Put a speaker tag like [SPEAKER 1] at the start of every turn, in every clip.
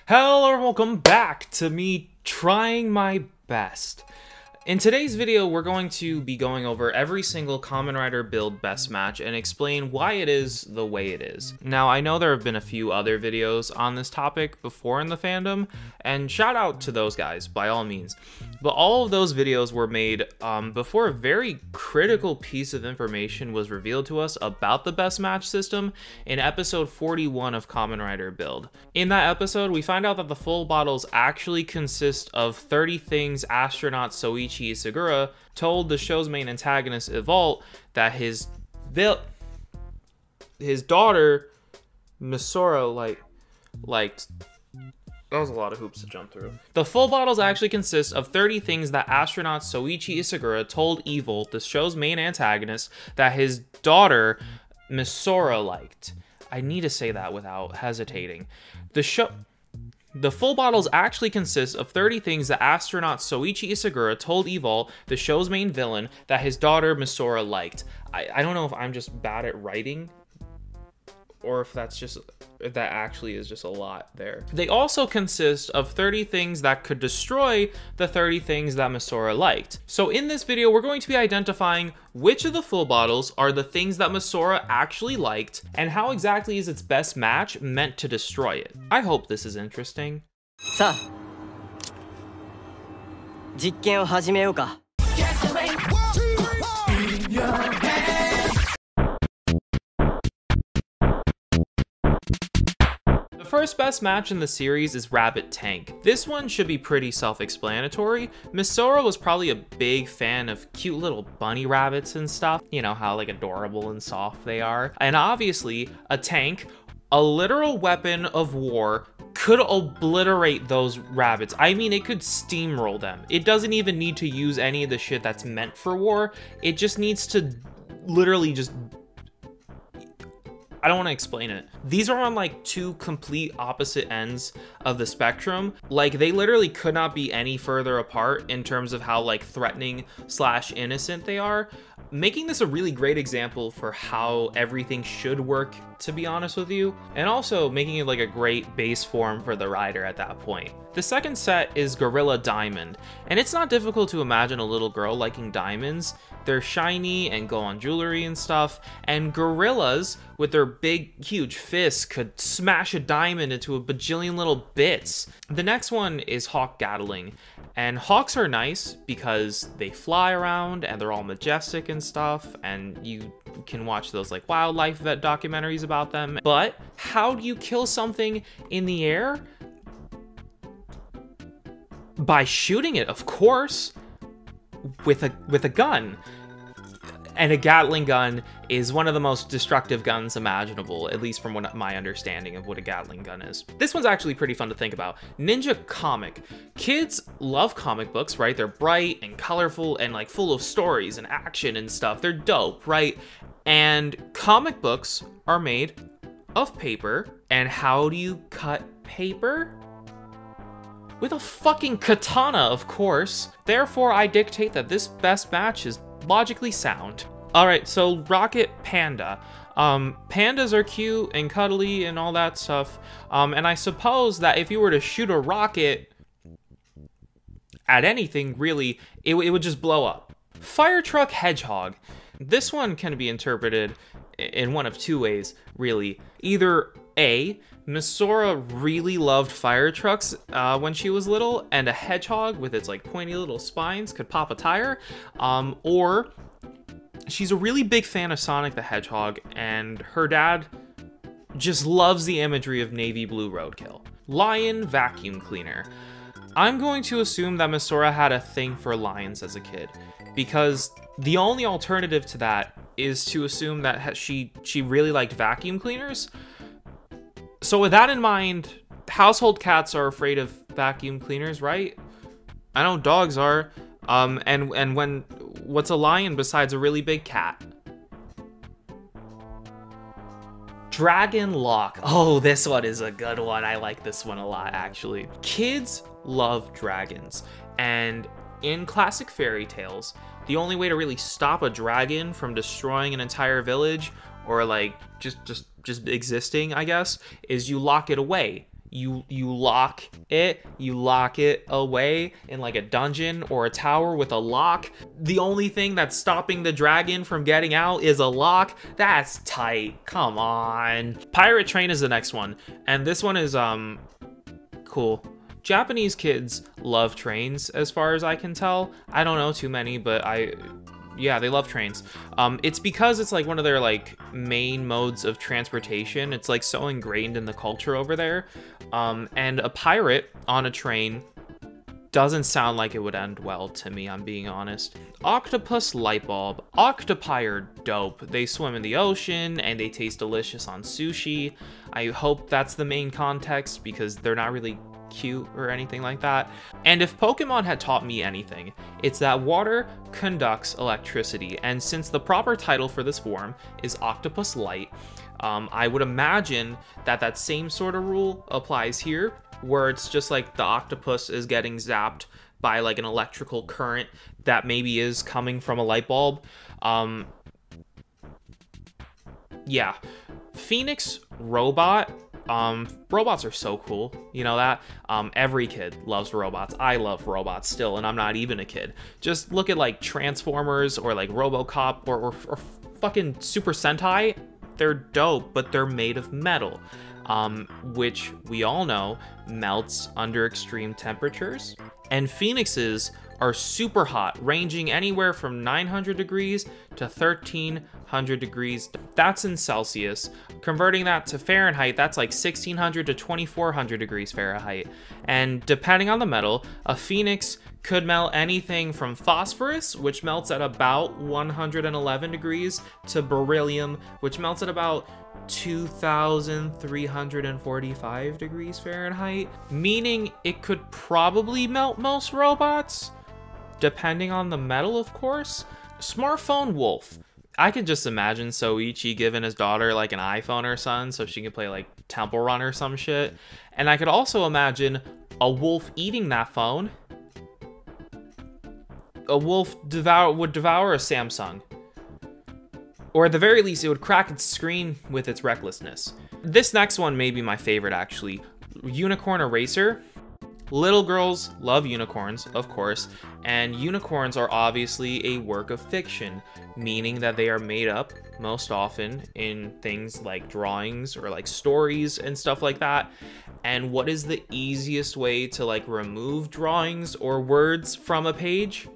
[SPEAKER 1] Hello and welcome back to me trying my best. In today's video, we're going to be going over every single Kamen Rider Build best match and explain why it is the way it is. Now, I know there have been a few other videos on this topic before in the fandom, and shout out to those guys, by all means. But all of those videos were made before a very critical piece of information was revealed to us about the best match system in episode 41 of Kamen Rider Build. In that episode, we find out that the full bottles actually consist of 30 things astronaut Soichi Isagura told the show's main antagonist Evolt that his daughter Misora liked. That was a lot of hoops to jump through. The full bottles actually consist of 30 things that astronaut Soichi Isagura told Evolt, the show's main antagonist, that his daughter Misora liked. I need to say that without hesitating. The full bottles actually consist of 30 things that astronaut Soichi Isagura told Evolt, the show's main villain, that his daughter Misora liked. I don't know if I'm just bad at writing, or if that actually is just a lot there. They also consist of 30 things that could destroy the 30 things that Misora liked. So in this video, we're going to be identifying which of the full bottles are the things that Misora actually liked, and how exactly is its best match meant to destroy it. I hope this is interesting. さあ、実験を始めようか。The first best match in the series is Rabbit Tank. This one should be pretty self-explanatory. Misora was probably a big fan of cute little bunny rabbits and stuff. You know how like adorable and soft they are. And obviously, a tank, a literal weapon of war, could obliterate those rabbits. I mean, it could steamroll them. It doesn't even need to use any of the shit that's meant for war. It just needs to literally just... I don't want to explain it. These are on like two complete opposite ends of the spectrum. Like they literally could not be any further apart in terms of how like threatening / innocent they are, making this a really great example for how everything should work, to be honest with you, and also making it like a great base form for the rider at that point. The second set is Gorilla Diamond, and it's not difficult to imagine a little girl liking diamonds. They're shiny and go on jewelry and stuff, and gorillas with their big huge fists could smash a diamond into a bajillion little bits. The next one is Hawk Gatling, and hawks are nice because they fly around and they're all majestic and stuff, and you can watch those like wildlife vet documentaries about them. But how do you kill something in the air? By shooting it, of course, with a gun. And a Gatling gun is one of the most destructive guns imaginable, at least from what my understanding of what a Gatling gun is. This one's actually pretty fun to think about. Ninja Comic. Kids love comic books, right? They're bright and colorful and like full of stories and action and stuff. They're dope, right? And comic books are made of paper. And how do you cut paper? With a fucking katana, of course. Therefore, I dictate that this best match is logically sound. Alright, so Rocket Panda. Pandas are cute and cuddly and all that stuff. And I suppose that if you were to shoot a rocket at anything, really, it would just blow up. Fire Truck Hedgehog. This one can be interpreted in one of two ways, really. Either A, Misora really loved fire trucks when she was little, and a hedgehog with its like pointy little spines could pop a tire, or she's a really big fan of Sonic the Hedgehog, and her dad just loves the imagery of navy blue roadkill. Lion Vacuum Cleaner. I'm going to assume that Misora had a thing for lions as a kid, because the only alternative to that is to assume that she really liked vacuum cleaners. So with that in mind, household cats are afraid of vacuum cleaners, right? I know dogs are. And what's a lion besides a really big cat? Dragon Lock. Oh, this one is a good one. I like this one a lot, actually. Kids love dragons, and in classic fairy tales, the only way to really stop a dragon from destroying an entire village, or like just existing, I guess, is you lock it away. You lock it away in like a dungeon or a tower with a lock. The only thing that's stopping the dragon from getting out is a lock. That's tight. Come on. Pirate Train is the next one, and this one is cool. Japanese kids love trains, as far as I can tell. I don't know too many, but yeah, they love trains. It's because it's like one of their like main modes of transportation. It's like so ingrained in the culture over there. And a pirate on a train doesn't sound like it would end well to me, I'm being honest. Octopus light bulb. Octopi are dope. They swim in the ocean and they taste delicious on sushi. I hope that's the main context because they're not really cute or anything like that. And if Pokemon had taught me anything, it's that water conducts electricity, and since the proper title for this form is Octopus Light, I would imagine that that same sort of rule applies here, where it's just like the octopus is getting zapped by like an electrical current that maybe is coming from a light bulb. Yeah. Phoenix Robot. Robots are so cool, you know that? Every kid loves robots. I love robots still, and I'm not even a kid. Just look at like Transformers or like RoboCop or fucking Super Sentai. They're dope, but they're made of metal, which we all know melts under extreme temperatures. And Phoenixes are super hot, ranging anywhere from 900 degrees to 1300 degrees. That's in Celsius. Converting that to Fahrenheit, that's like 1600 to 2400 degrees Fahrenheit. And depending on the metal, a Phoenix could melt anything from phosphorus, which melts at about 111 degrees, to beryllium, which melts at about 2345 degrees Fahrenheit, meaning it could probably melt most robots, depending on the metal, of course. Smartphone wolf. I could just imagine Soichi giving his daughter like an iPhone or something so she can play like Temple Run or some shit. And I could also imagine a wolf eating that phone. A wolf would devour a Samsung. Or at the very least, it would crack its screen with its recklessness. This next one may be my favorite, actually. Unicorn Eraser. Little girls love unicorns, of course, and unicorns are obviously a work of fiction, meaning that they are made up most often in things like drawings or like stories and stuff like that. And what is the easiest way to like remove drawings or words from a page?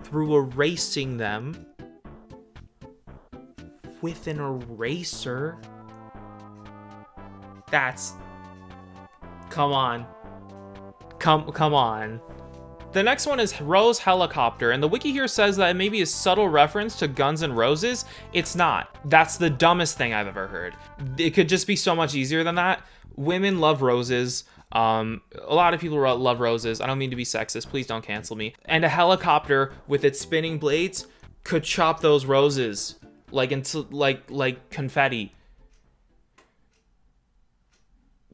[SPEAKER 1] Through erasing them with an eraser. That's... Come on. Come on. The next one is Rose Helicopter, and the wiki here says that it may be a subtle reference to Guns N' Roses. It's not. That's the dumbest thing I've ever heard. It could just be so much easier than that. Women love roses. A lot of people love roses. I don't mean to be sexist. Please don't cancel me. And a helicopter with its spinning blades could chop those roses like into like confetti.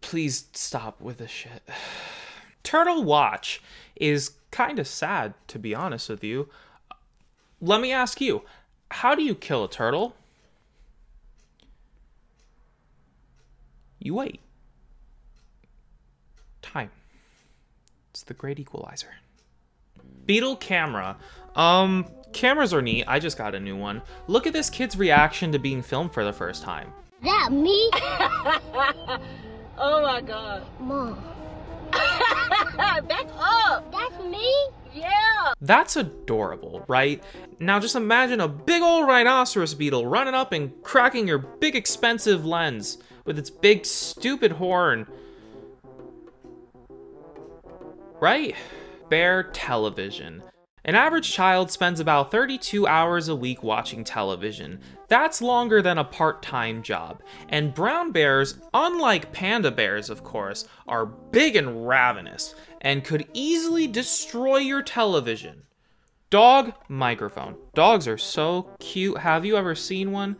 [SPEAKER 1] Please stop with this shit. Turtle Watch is kind of sad, to be honest with you. Let me ask you, how do you kill a turtle? You wait. Time. It's the great equalizer. Beetle camera. Cameras are neat. I just got a new one. Look at this kid's reaction to being filmed for the first time.
[SPEAKER 2] That me?
[SPEAKER 3] Oh my god.
[SPEAKER 2] Mom.
[SPEAKER 3] Back up.
[SPEAKER 2] That's me?
[SPEAKER 3] Yeah.
[SPEAKER 1] That's adorable, right? Now just imagine a big old rhinoceros beetle running up and cracking your big expensive lens with its big stupid horn. Right? Bear television. An average child spends about 32 hours a week watching television. That's longer than a part-time job. And brown bears, unlike panda bears of course, are big and ravenous and could easily destroy your television. Dog microphone. Dogs are so cute. Have you ever seen one?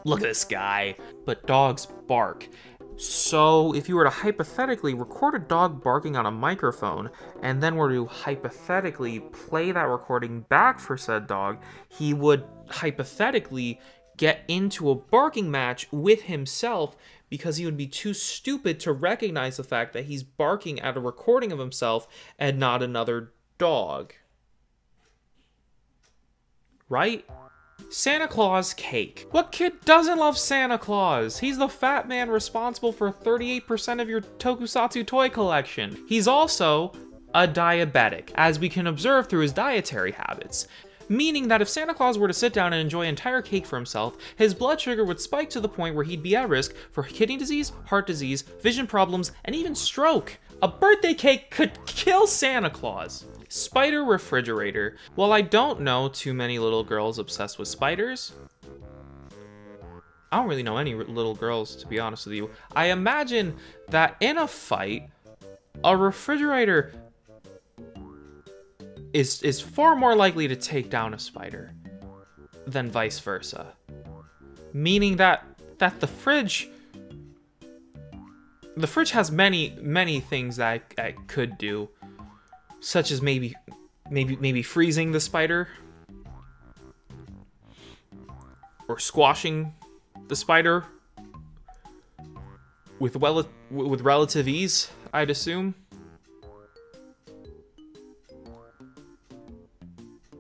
[SPEAKER 1] Look at this guy. But dogs bark. So if you were to hypothetically record a dog barking on a microphone and then were to hypothetically play that recording back for said dog, he would hypothetically get into a barking match with himself because he would be too stupid to recognize the fact that he's barking at a recording of himself and not another dog. Right? Santa Claus cake. What kid doesn't love Santa Claus? He's the fat man responsible for 38% of your Tokusatsu toy collection. He's also a diabetic, as we can observe through his dietary habits. Meaning that if Santa Claus were to sit down and enjoy an entire cake for himself, his blood sugar would spike to the point where he'd be at risk for kidney disease, heart disease, vision problems, and even stroke. A birthday cake could kill Santa Claus. Spider refrigerator. While I don't know too many little girls obsessed with spiders, I don't really know any little girls, to be honest with you. I imagine that in a fight, a refrigerator is far more likely to take down a spider than vice versa. Meaning that the fridge has many things that I could do, such as maybe freezing the spider or squashing the spider with relative ease, I'd assume.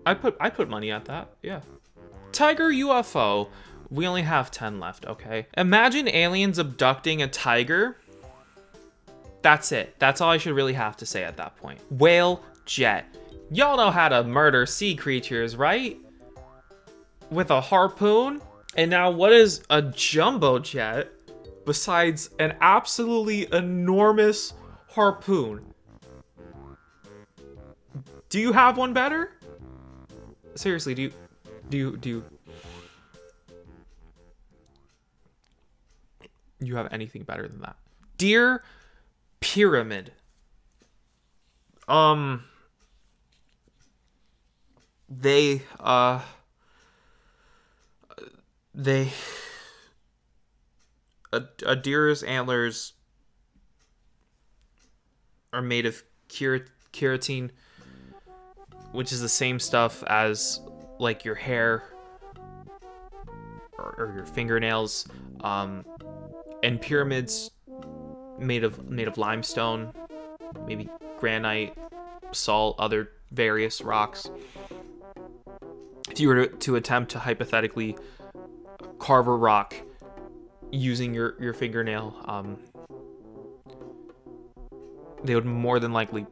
[SPEAKER 1] I put money at that, yeah. Tiger UFO. We only have 10 left, okay? Imagine aliens abducting a tiger. That's it. That's all I should really have to say at that point. Whale jet. Y'all know how to murder sea creatures, right? With a harpoon? And now what is a jumbo jet besides an absolutely enormous harpoon? Do you have one better? Seriously, do you have anything better than that? Deer pyramid. A deer's antlers are made of keratin, which is the same stuff as like your hair or your fingernails, and pyramids made of limestone, maybe granite, salt, other various rocks. If you were to attempt to hypothetically carve a rock using your fingernail, they would more than likely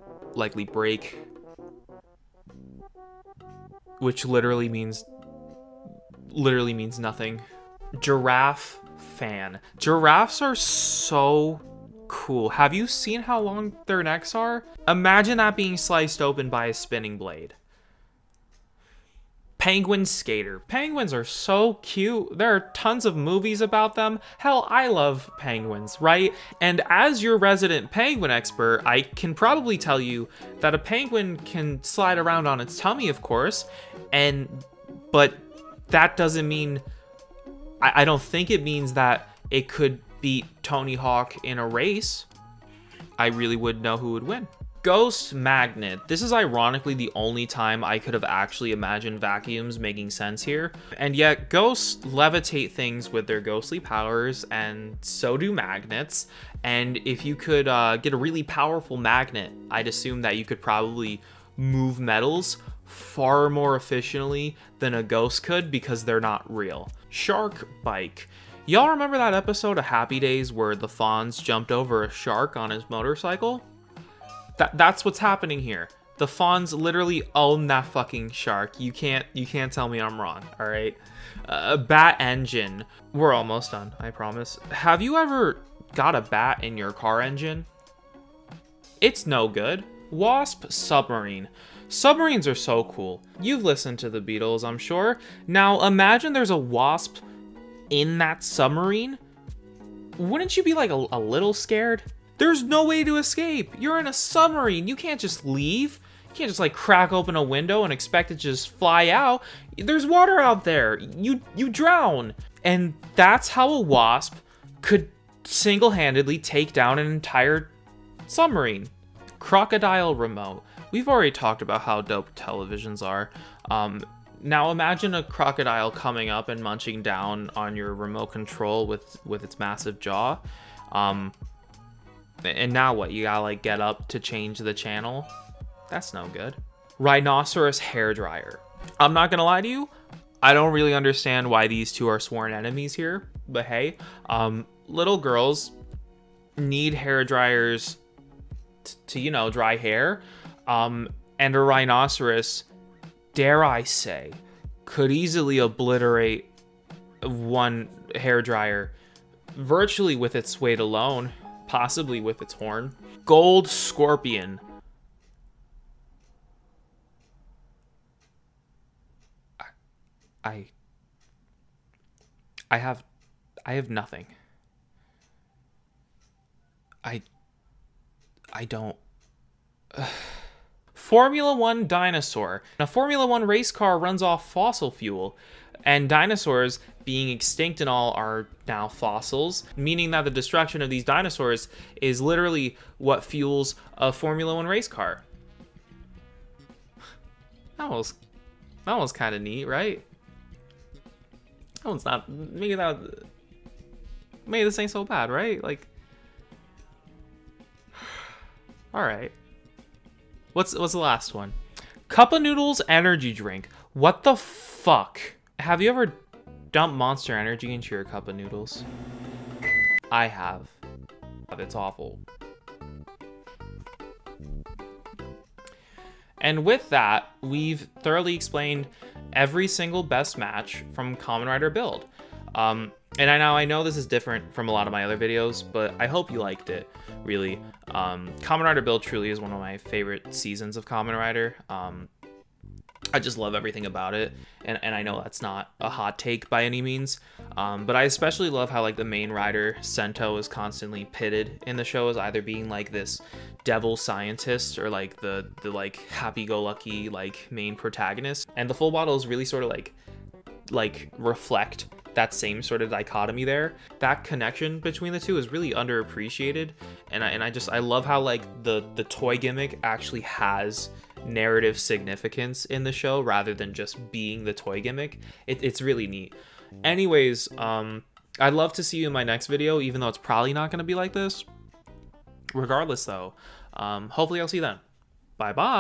[SPEAKER 1] break. Which literally means nothing. Giraffe fan. Giraffes are so cool. Have you seen how long their necks are? Imagine that being sliced open by a spinning blade. Penguin skater. Penguins are so cute. There are tons of movies about them. Hell, I love penguins, right? And as your resident penguin expert, I can probably tell you that a penguin can slide around on its tummy, of course, but that doesn't mean, I don't think it means that it could beat Tony Hawk in a race. I really would know who would win. Ghost magnet. This is ironically the only time I could have actually imagined vacuums making sense here. And yet ghosts levitate things with their ghostly powers, and so do magnets. And if you could get a really powerful magnet, I'd assume that you could probably move metals far more efficiently than a ghost could, because they're not real. Shark bike. Y'all remember that episode of Happy Days where the Fonz jumped over a shark on his motorcycle? That's what's happening here. The Fonz literally own that fucking shark. You can't tell me I'm wrong, all right? Bat engine. We're almost done, I promise. Have you ever got a bat in your car engine? It's no good. Wasp submarine. Submarines are so cool. You've listened to the Beatles, I'm sure. Now imagine there's a wasp in that submarine. Wouldn't you be like a little scared? There's no way to escape. You're in a submarine. You can't just leave. You can't just like crack open a window and expect it to just fly out. There's water out there. You drown. And that's how a wasp could single-handedly take down an entire submarine. Crocodile remote. We've already talked about how dope televisions are. Now imagine a crocodile coming up and munching down on your remote control with its massive jaw. And now what? You gotta like get up to change the channel? That's no good. Rhinoceros hairdryer. I'm not gonna lie to you, I don't really understand why these two are sworn enemies here, but hey, little girls need hair dryers to you know, dry hair, and a rhinoceros, dare I say, could easily obliterate one hair dryer virtually with its weight alone, possibly with its horn. Gold scorpion. I have nothing. I don't. Formula One dinosaur. A Formula One race car runs off fossil fuel, and dinosaurs, being extinct and all, are now fossils, meaning that the destruction of these dinosaurs is literally what fuels a Formula One race car. That was kind of neat, right? That one's not. Maybe this ain't so bad, right? Like, all right. What's the last one? Cup of Noodles energy drink. What the fuck? Have you ever dumped Monster Energy into your cup of noodles? I have. It's awful. And with that, we've thoroughly explained every single best match from Kamen Rider Build. And I know this is different from a lot of my other videos, but I hope you liked it, really. Kamen Rider Build truly is one of my favorite seasons of Kamen Rider. I just love everything about it, and I know that's not a hot take by any means, but I especially love how like the main rider, Sento, is constantly pitted in the show as either being like this devil scientist or like the like happy-go-lucky like main protagonist, and the full bottles really sort of like reflect that same sort of dichotomy there. That connection between the two is really underappreciated, and I love how like the toy gimmick actually has narrative significance in the show rather than just being the toy gimmick. It's really neat. Anyways, I'd love to see you in my next video, even though it's probably not going to be like this. Regardless though, hopefully I'll see you then. Bye bye.